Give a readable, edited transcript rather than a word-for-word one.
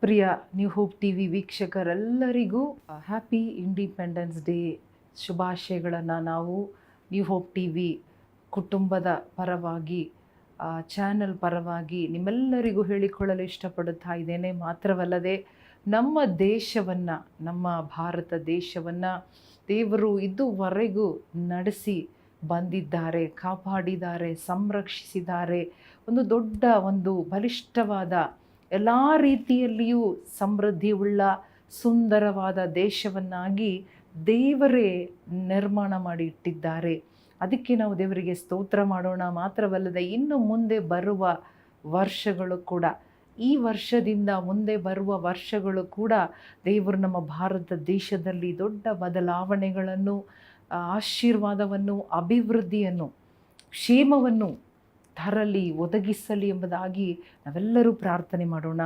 ಪ್ರಿಯ New Hope T V ವೀಕ್ಷಕರೆಲ್ಲರಿಗೂ happy Independence Day ಶುಭಾಶಯಗಳನ್ನು ನಾವು ನ್ಯೂ ಹೋಪ್ ಟಿ ವಿ ಕುಟುಂಬದ ಪರವಾಗಿ ಚಾನಲ್ ಪರವಾಗಿ ನಿಮ್ಮೆಲ್ಲರಿಗೂ ಹೇಳಿಕೊಳ್ಳಲು ಇಷ್ಟಪಡುತ್ತಾ ಇದ್ದೇನೆ. ಮಾತ್ರವಲ್ಲದೆ ನಮ್ಮ ದೇಶವನ್ನು, ನಮ್ಮ ಭಾರತ ದೇಶವನ್ನು ದೇವರು ಇದುವರೆಗೂ ನಡೆಸಿ ಬಂದಿದ್ದಾರೆ, ಕಾಪಾಡಿದ್ದಾರೆ, ಸಂರಕ್ಷಿಸಿದ್ದಾರೆ. ಒಂದು ದೊಡ್ಡ ಬಲಿಷ್ಠವಾದ ಎಲ್ಲ ರೀತಿಯಲ್ಲಿಯೂ ಸಮೃದ್ಧಿಯುಳ್ಳ ಸುಂದರವಾದ ದೇಶವನ್ನಾಗಿ ದೇವರೇ ನಿರ್ಮಾಣ ಮಾಡಿ ಇಟ್ಟಿದ್ದಾರೆ. ಅದಕ್ಕೆ ನಾವು ದೇವರಿಗೆ ಸ್ತೋತ್ರ ಮಾಡೋಣ. ಮಾತ್ರವಲ್ಲದೆ ಇನ್ನು ಮುಂದೆ ಬರುವ ವರ್ಷಗಳು ಕೂಡ, ಈ ವರ್ಷದಿಂದ ಮುಂದೆ ಬರುವ ವರ್ಷಗಳು ಕೂಡ ದೇವರು ನಮ್ಮ ಭಾರತ ದೇಶದಲ್ಲಿ ದೊಡ್ಡ ಬದಲಾವಣೆಗಳನ್ನು, ಆಶೀರ್ವಾದವನ್ನು, ಅಭಿವೃದ್ಧಿಯನ್ನು, ಕ್ಷೇಮವನ್ನು ತರಲಿ, ಒದಗಿಸಲಿ ಎಂಬುದಾಗಿ ನಾವೆಲ್ಲರೂ ಪ್ರಾರ್ಥನೆ ಮಾಡೋಣ.